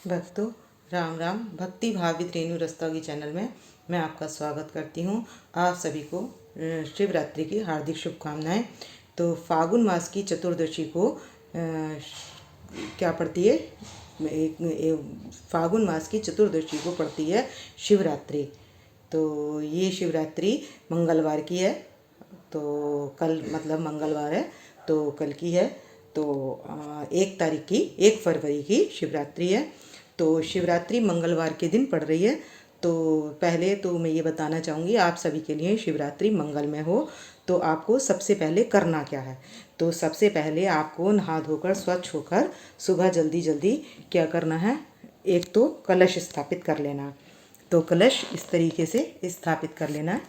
भक्तों, राम राम। भक्ति भावित रेणु रस्तोगी चैनल में मैं आपका स्वागत करती हूँ। आप सभी को शिवरात्रि की हार्दिक शुभकामनाएं। तो फागुन मास की चतुर्दशी को क्या पड़ती है? फागुन मास की चतुर्दशी को पड़ती है शिवरात्रि। तो ये शिवरात्रि मंगलवार की है। तो कल मतलब मंगलवार है, तो कल की है। तो 1 फरवरी की शिवरात्रि है। तो शिवरात्रि मंगलवार के दिन पड़ रही है। तो पहले तो मैं ये बताना चाहूँगी आप सभी के लिए, शिवरात्रि मंगल में हो तो आपको सबसे पहले करना क्या है। तो सबसे पहले आपको नहा धोकर स्वच्छ होकर सुबह जल्दी जल्दी क्या करना है, एक तो कलश स्थापित कर लेना। तो कलश इस तरीके से स्थापित कर लेना है।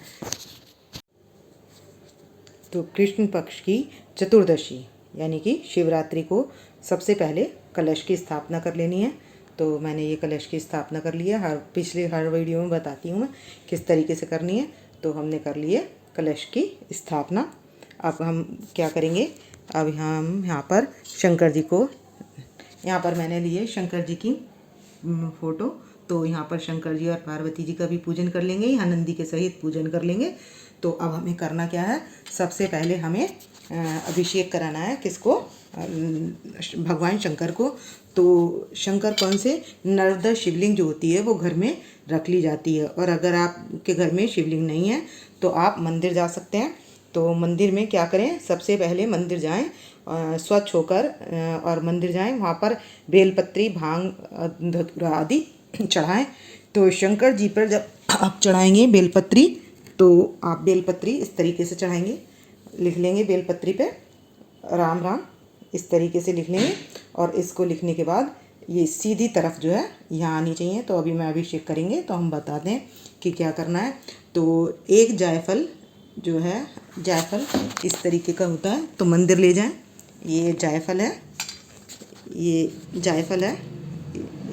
तो कृष्ण पक्ष की चतुर्दशी यानी कि शिवरात्रि को सबसे पहले कलश की स्थापना कर लेनी है। तो मैंने ये कलश की स्थापना कर ली है। हर वीडियो में बताती हूँ मैं किस तरीके से करनी है। तो हमने कर ली है कलश की स्थापना। अब हम क्या करेंगे, अब हम यहाँ पर शंकर जी को, यहाँ पर मैंने लिए शंकर जी की फ़ोटो। तो यहाँ पर शंकर जी और पार्वती जी का भी पूजन कर लेंगे, यहाँ नंदी के सहित पूजन कर लेंगे। तो अब हमें करना क्या है, सबसे पहले हमें अभिषेक कराना है। किसको? भगवान शंकर को। तो शंकर कौन से? नर्मदा शिवलिंग जो होती है वो घर में रख ली जाती है। और अगर आपके घर में शिवलिंग नहीं है तो आप मंदिर जा सकते हैं। तो मंदिर में क्या करें, सबसे पहले मंदिर जाएं, स्वच्छ होकर और मंदिर जाएं। वहाँ पर बेलपत्री, भांग, धतूरा आदि चढ़ाएं। तो शंकर जी पर जब आप चढ़ाएंगे बेलपत्री, तो आप बेलपत्री इस तरीके से चढ़ाएंगे, लिख लेंगे बेलपत्री पे राम राम, इस तरीके से लिख लेंगे। और इसको लिखने के बाद ये सीधी तरफ जो है यहाँ आनी चाहिए। तो अभी मैं अभिषेक करेंगे तो हम बता दें कि क्या करना है। तो एक जायफल जो है, जायफल इस तरीके का होता है, तो मंदिर ले जाएं। ये जायफल है, ये जायफल है,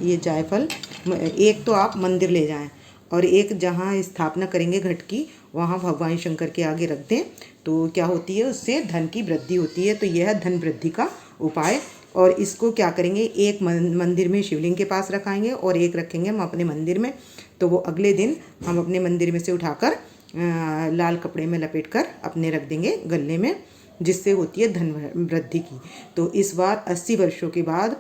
ये जायफल एक तो आप मंदिर ले जाएं और एक जहाँ स्थापना करेंगे घट की, वहाँ भगवान शंकर के आगे रख दें। तो क्या होती है, उससे धन की वृद्धि होती है। तो यह है धन वृद्धि का उपाय। और इसको क्या करेंगे, एक मंदिर में शिवलिंग के पास रखाएंगे और एक रखेंगे हम अपने मंदिर में। तो वो अगले दिन हम अपने मंदिर में से उठाकर लाल कपड़े में लपेटकर अपने रख देंगे गले में, जिससे होती है धन वृद्धि की। तो इस बार 80 वर्षों के बाद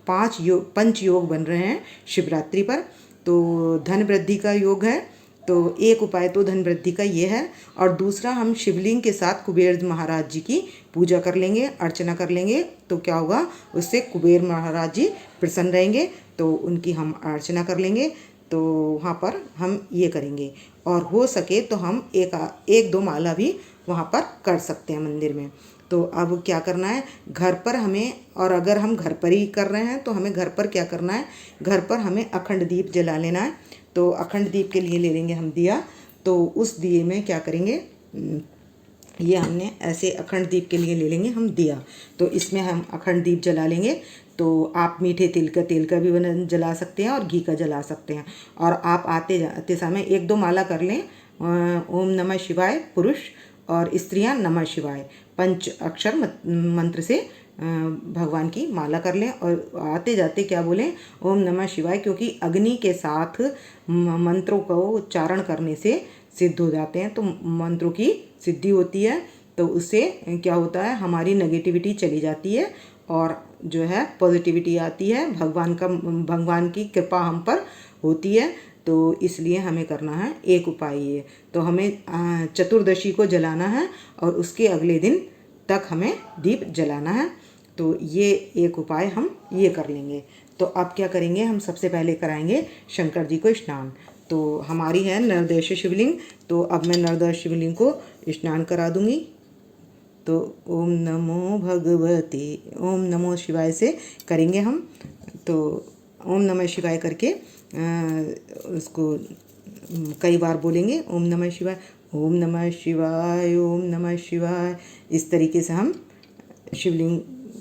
पंच योग बन रहे हैं शिवरात्रि पर। तो धन वृद्धि का योग है। तो एक उपाय तो धन वृद्धि का ये है, और दूसरा हम शिवलिंग के साथ कुबेर महाराज जी की पूजा कर लेंगे, अर्चना कर लेंगे। तो क्या होगा, उससे कुबेर महाराज जी प्रसन्न रहेंगे। तो उनकी हम अर्चना कर लेंगे। तो वहाँ पर हम ये करेंगे, और हो सके तो हम एक दो माला भी वहाँ पर कर सकते हैं मंदिर में। तो अब क्या करना है, घर पर हमें, और अगर हम घर पर ही कर रहे हैं तो हमें घर पर क्या करना है, घर पर हमें अखंड दीप जला लेना है। तो अखंड दीप के लिए ले लेंगे हम दिया। तो उस दिए में क्या करेंगे, ये हमने ऐसे अखंड दीप के लिए ले लेंगे हम दिया। तो इसमें हम अखंड दीप जला लेंगे। तो आप मीठे तेल का भी जला सकते हैं और घी का जला सकते हैं। और आप आते जाते समय एक दो माला कर लें, ओम नमः शिवाय पुरुष और स्त्रियां नमः शिवाय पंच अक्षर मंत्र से भगवान की माला कर लें। और आते जाते क्या बोलें, ओम नमः शिवाय, क्योंकि अग्नि के साथ मंत्रों को उच्चारण करने से सिद्ध हो जाते हैं। तो मंत्रों की सिद्धि होती है। तो उससे क्या होता है, हमारी नेगेटिविटी चली जाती है और जो है पॉजिटिविटी आती है। भगवान की कृपा हम पर होती है। तो इसलिए हमें करना है एक उपाय ये। तो हमें चतुर्दशी को जलाना है और उसके अगले दिन तक हमें दीप जलाना है। तो ये एक उपाय हम ये कर लेंगे। तो अब क्या करेंगे, हम सबसे पहले कराएंगे शंकर जी को स्नान। तो हमारी है नर्मदा शिवलिंग। तो अब मैं नर्मदा शिवलिंग को स्नान करा दूंगी। तो ओम नमो भगवते, ओम नमो शिवाय से करेंगे हम। तो ओम नमः शिवाय करके उसको कई बार बोलेंगे, ओम नमः शिवाय, ओम नमः शिवाय, ओम नमः शिवाय। इस तरीके से हम शिवलिंग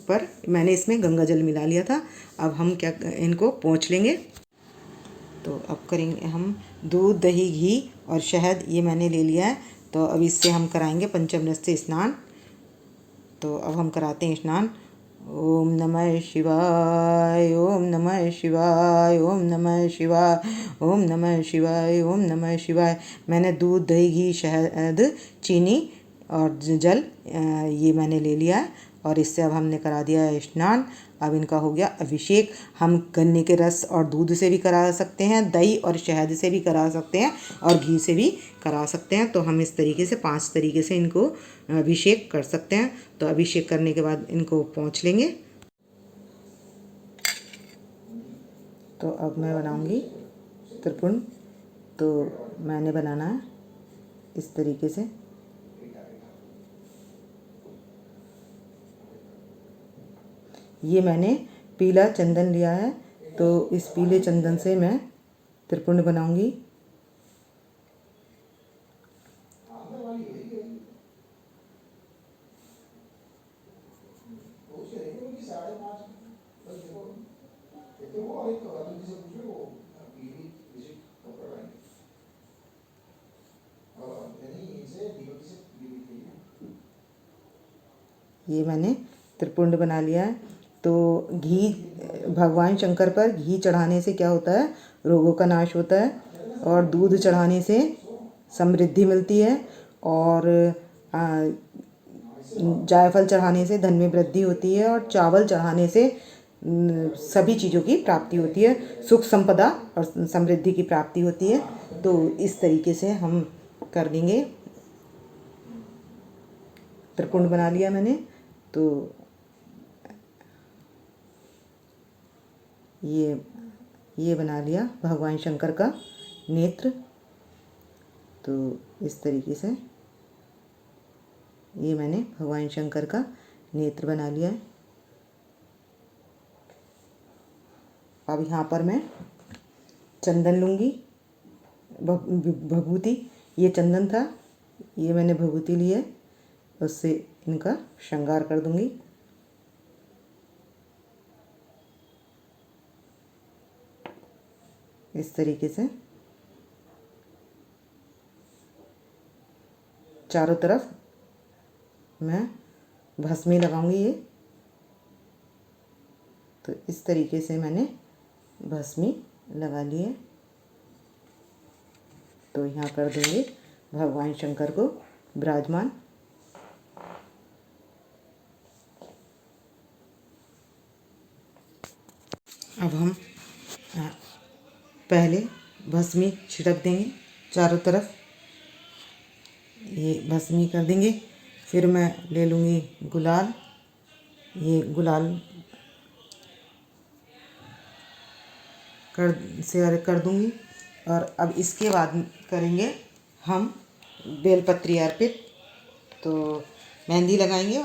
पर, मैंने इसमें गंगा जल मिला लिया था। अब हम क्या, इनको पोंछ लेंगे। तो अब करेंगे हम दूध, दही, घी और शहद, ये मैंने ले लिया है। तो अब इससे हम कराएंगे पंचामृत से स्नान। तो अब हम कराते हैं स्नान। ओम नमः शिवाय, ओम नमः शिवाय, ओम नमः शिवाय, ओम नमः शिवाय, ओम नमः शिवाय। मैंने दूध, दही, घी, शहद, चीनी और जल ये मैंने ले लिया है और इससे अब हमने करा दिया है स्नान। अब इनका हो गया अभिषेक। हम गन्ने के रस और दूध से भी करा सकते हैं, दही और शहद से भी करा सकते हैं और घी से भी करा सकते हैं। तो हम इस तरीके से 5 तरीके से इनको अभिषेक कर सकते हैं। तो अभिषेक करने के बाद इनको पोंछ लेंगे। तो अब मैं बनाऊंगी त्रिपुंड। तो मैंने बनाना है इस तरीके से। ये मैंने पीला चंदन लिया है, तो इस पीले चंदन से मैं त्रिपुंड बनाऊंगी। ये मैंने त्रिपुंड बना लिया है। तो घी, भगवान शंकर पर घी चढ़ाने से क्या होता है, रोगों का नाश होता है। और दूध चढ़ाने से समृद्धि मिलती है। और जायफल चढ़ाने से धन में वृद्धि होती है। और चावल चढ़ाने से सभी चीज़ों की प्राप्ति होती है, सुख संपदा और समृद्धि की प्राप्ति होती है। तो इस तरीके से हम कर देंगे। त्रिपुंड बना लिया मैंने। तो ये बना लिया भगवान शंकर का नेत्र। तो इस तरीके से ये मैंने भगवान शंकर का नेत्र बना लिया है। अब यहाँ पर मैं चंदन लूँगी, भभूति। ये चंदन था, ये मैंने भभूति ली है, उससे इनका श्रृंगार कर दूँगी। इस तरीके से चारों तरफ मैं भस्मी लगाऊंगी ये। तो इस तरीके से मैंने भस्मी लगा ली है। तो यहाँ कर देंगे भगवान शंकर को विराजमान। अब हम पहले भस्मी छिड़क देंगे चारों तरफ, ये भस्मी कर देंगे। फिर मैं ले लूँगी गुलाल, ये गुलाल कर दूँगी। और अब इसके बाद करेंगे हम बेलपत्री अर्पित। तो मेहंदी लगाएंगे,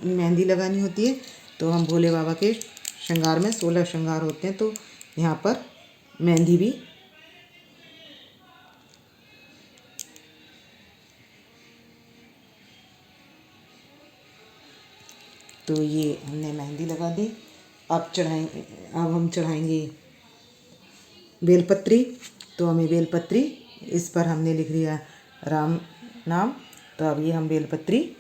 मेहंदी लगानी होती है। तो हम भोले बाबा के श्रृंगार में 16 श्रृंगार होते हैं, तो यहाँ पर मेहंदी भी तो ये हमने मेहंदी लगा दी। अब हम चढ़ाएंगे बेलपत्री। तो हमें बेलपत्री, इस पर हमने लिख दिया राम नाम। तो अब ये हम बेलपत्री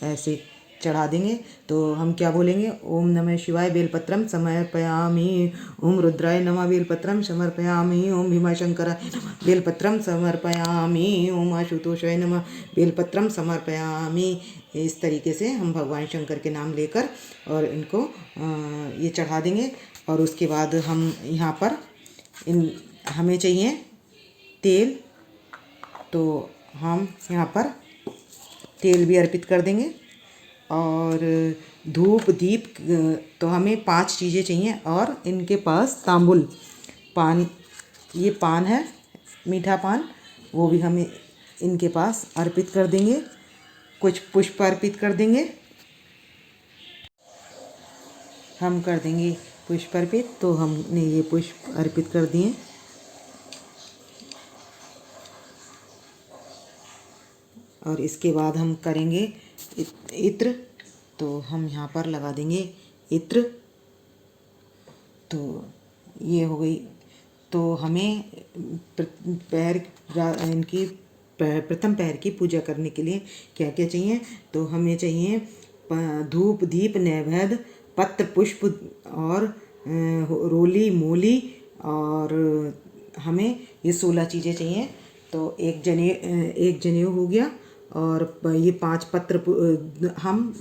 ऐसे चढ़ा देंगे। तो हम क्या बोलेंगे, ओम नमः शिवाय बेलपत्रम समर्पयामि, ओम रुद्राय नमः बेलपत्रम समर्पयामि, ओम भीमाशंकराय नमः बेलपत्रम समर्पयामि, ओम आशुतोषाय नमः बेलपत्रम समर्पयामि। इस तरीके से हम भगवान शंकर के नाम लेकर और इनको ये चढ़ा देंगे। और उसके बाद हम यहाँ पर हमें चाहिए तेल। तो हम यहाँ पर तेल भी अर्पित कर देंगे। और धूप दीप, तो हमें 5 चीज़ें चाहिए। और इनके पास तांबुल पान, ये पान है मीठा पान, वो भी हमें इनके पास अर्पित कर देंगे। कुछ पुष्प अर्पित कर देंगे, हम कर देंगे पुष्प अर्पित। तो हमने ये पुष्प अर्पित कर दिए। और इसके बाद हम करेंगे इत्र। तो हम यहाँ पर लगा देंगे इत्र। तो ये हो गई। तो हमें प्रथम पैर की पूजा करने के लिए क्या क्या चाहिए, तो हमें चाहिए धूप दीप नैवेद्य पत्र पुष्प और रोली मोली, और हमें ये 16 चीज़ें चाहिए। तो एक जनेऊ हो गया, और ये 5 पत्र हम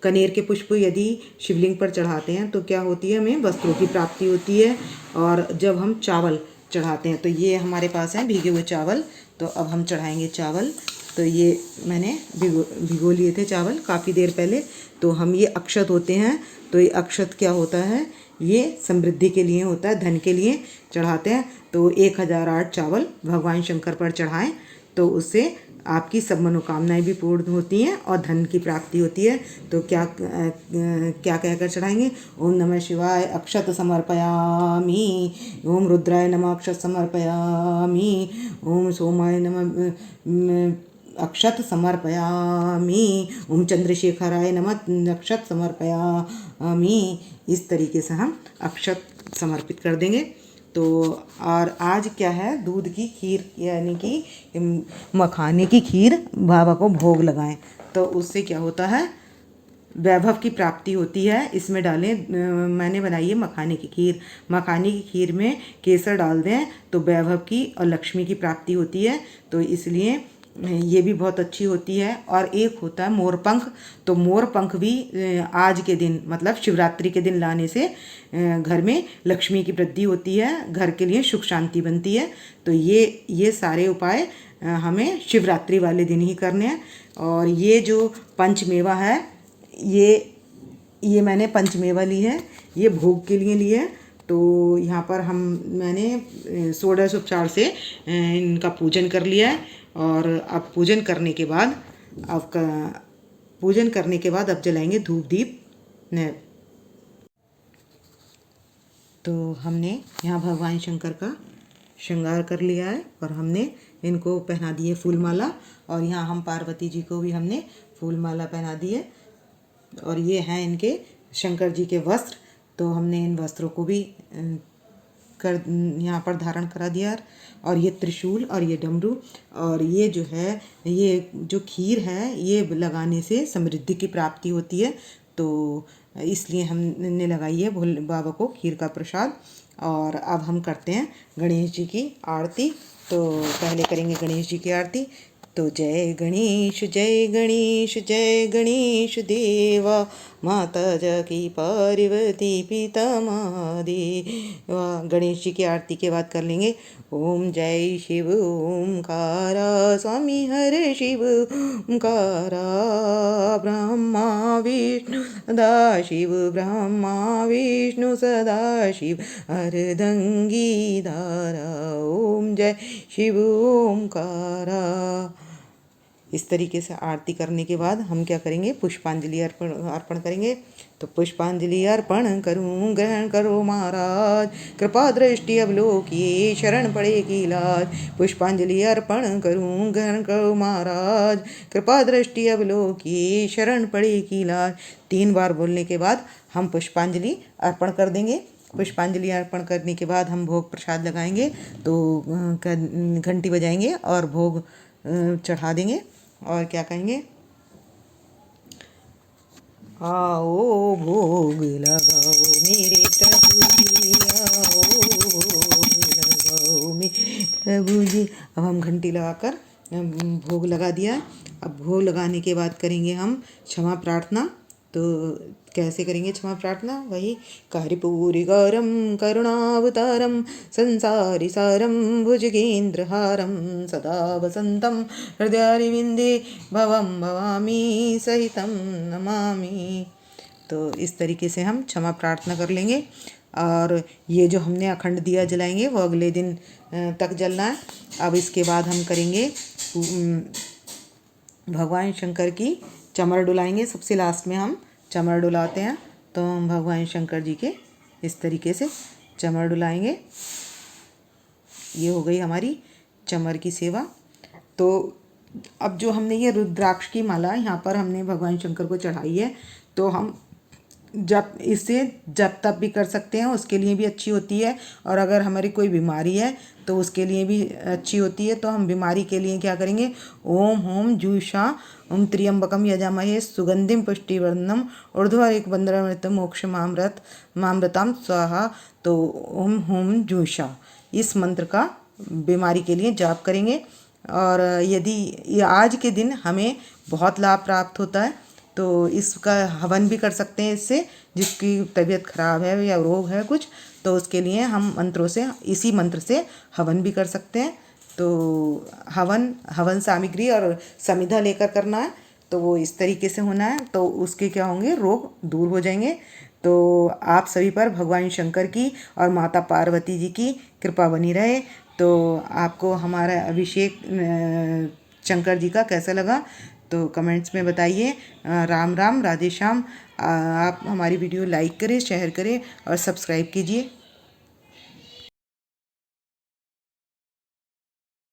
कनेर के पुष्प यदि शिवलिंग पर चढ़ाते हैं तो क्या होती है, हमें वस्त्रों की प्राप्ति होती है। और जब हम चावल चढ़ाते हैं तो ये हमारे पास हैं भीगे हुए चावल, तो अब हम चढ़ाएंगे चावल। तो ये मैंने भिगो लिए थे चावल काफ़ी देर पहले। तो हम ये अक्षत होते हैं, तो ये अक्षत क्या होता है, ये समृद्धि के लिए होता है, धन के लिए चढ़ाते हैं। तो 1008 चावल भगवान शंकर पर चढ़ाएं, तो उससे आपकी सब मनोकामनाएं भी पूर्ण होती हैं और धन की प्राप्ति होती है। तो क्या क्या कहकर चढ़ाएंगे, ओम नमः शिवाय अक्षत समर्पयामि, ओम रुद्राय नमः अक्षत समर्पयामि, ओम सोमाय नमः अक्षत समर्पयामि, ओम चंद्रशेखराय नमः अक्षत समर्पयामि। इस तरीके से हम अक्षत समर्पित कर देंगे। तो और आज क्या है, दूध की खीर यानी कि मखाने की खीर बाबा को भोग लगाएं, तो उससे क्या होता है, वैभव की प्राप्ति होती है। इसमें डालें, मैंने बनाई है मखाने की खीर। मखाने की खीर में केसर डाल दें तो वैभव की और लक्ष्मी की प्राप्ति होती है, तो इसलिए ये भी बहुत अच्छी होती है। और एक होता है मोरपंख, तो मोरपंख भी आज के दिन मतलब शिवरात्रि के दिन लाने से घर में लक्ष्मी की वृद्धि होती है, घर के लिए सुख शांति बनती है। तो ये सारे उपाय हमें शिवरात्रि वाले दिन ही करने हैं। और ये जो पंचमेवा है, ये मैंने पंचमेवा ली है, ये भोग के लिए ली है। तो यहाँ पर मैंने षोडशोपचार से इनका पूजन कर लिया है। और अब पूजन करने के बाद अब जलाएंगे धूप दीप ने। तो हमने यहाँ भगवान शंकर का श्रृंगार कर लिया है और हमने इनको पहना दी है फूलमाला, और यहाँ हम पार्वती जी को भी हमने फूलमाला पहना दी है। और ये हैं इनके शंकर जी के वस्त्र, तो हमने इन वस्त्रों को भी यहाँ पर धारण करा दिया। और ये त्रिशूल और ये डमरू और ये जो है, ये जो खीर है, ये लगाने से समृद्धि की प्राप्ति होती है। तो इसलिए हमने लगाई है भोले बाबा को खीर का प्रसाद। और अब हम करते हैं गणेश जी की आरती। तो पहले करेंगे गणेश जी की आरती। तो जय गणेश जय गणेश देवा, माता जकी पार्वती पिता महादेवा। गणेश जी की आरती के बाद कर लेंगे ओम जय शिव ओमकारा, स्वामी हरे शिव ओमकारा, ब्रह्मा विष्णु सदा शिव, ब्रह्मा विष्णु सदा शिव, अर्धंगी धारा, ओम जय शिव ओमकारा। इस तरीके से आरती करने के बाद हम क्या करेंगे, पुष्पांजलि अर्पण करेंगे। तो पुष्पांजलि अर्पण करूं, ग्रहण करो महाराज, कृपा दृष्टि अवलोकिए, शरण पड़े की लाज। पुष्पांजलि अर्पण करूं, ग्रहण करो महाराज, कृपा दृष्टि अवलोकिए, शरण पड़े की लाज। 3 बार बोलने के बाद हम पुष्पांजलि अर्पण कर देंगे। पुष्पांजलि अर्पण करने के बाद हम भोग प्रसाद लगाएंगे, तो घंटी बजाएंगे और भोग चढ़ा देंगे। और क्या कहेंगे, आओ भोग लगाओ मेरे प्रभु जी, आओ भोग लगाओ मेरे प्रभु जी। अब हम घंटी लगाकर भोग लगा दिया। अब भोग लगाने के बाद करेंगे हम क्षमा प्रार्थना। तो कैसे करेंगे क्षमा प्रार्थना, वही कर्पूरी गौरम करुणावतारम संसारी सारम भुजगेंद्रहारम, सदा वसंतम हृदयारविंदे भवम भवामी सहितम नमामि। तो इस तरीके से हम क्षमा प्रार्थना कर लेंगे। और ये जो हमने अखंड दिया जलाएंगे वो अगले दिन तक जलना है। अब इसके बाद हम करेंगे भगवान शंकर की चमर डुलाएंगे। सबसे लास्ट में हम चमर डुलाते हैं, तो हम भगवान शंकर जी के इस तरीके से चमर डुलाएंगे। ये हो गई हमारी चमर की सेवा। तो अब जो हमने ये रुद्राक्ष की माला यहाँ पर हमने भगवान शंकर को चढ़ाई है, तो हम जब इससे जब तब भी कर सकते हैं, उसके लिए भी अच्छी होती है। और अगर हमारी कोई बीमारी है तो उसके लिए भी अच्छी होती है। तो हम बीमारी के लिए क्या करेंगे, ओम होम जूषा ओम त्र्यंबकम यजामहे सुगंधिम पुष्टिवर्धनम ऊर्ध्वरेक बंधनमृतं मोक्ष मामृताम स्वाहा। तो ओम होम जूषा इस मंत्र का बीमारी के लिए जाप करेंगे। और यदि ये आज के दिन हमें बहुत लाभ प्राप्त होता है तो इसका हवन भी कर सकते हैं। इससे जिसकी तबीयत खराब है या रोग है कुछ, तो उसके लिए हम मंत्रों से, इसी मंत्र से हवन भी कर सकते हैं। तो हवन सामग्री और समिधा लेकर करना है। तो वो इस तरीके से होना है, तो उसके क्या होंगे, रोग दूर हो जाएंगे। तो आप सभी पर भगवान शंकर की और माता पार्वती जी की कृपा बनी रहे। तो आपको हमारा अभिषेक शंकर जी का कैसा लगा तो कमेंट्स में बताइए। राम राम, राधे श्याम। आप हमारी वीडियो लाइक करें, शेयर करें और सब्सक्राइब कीजिए।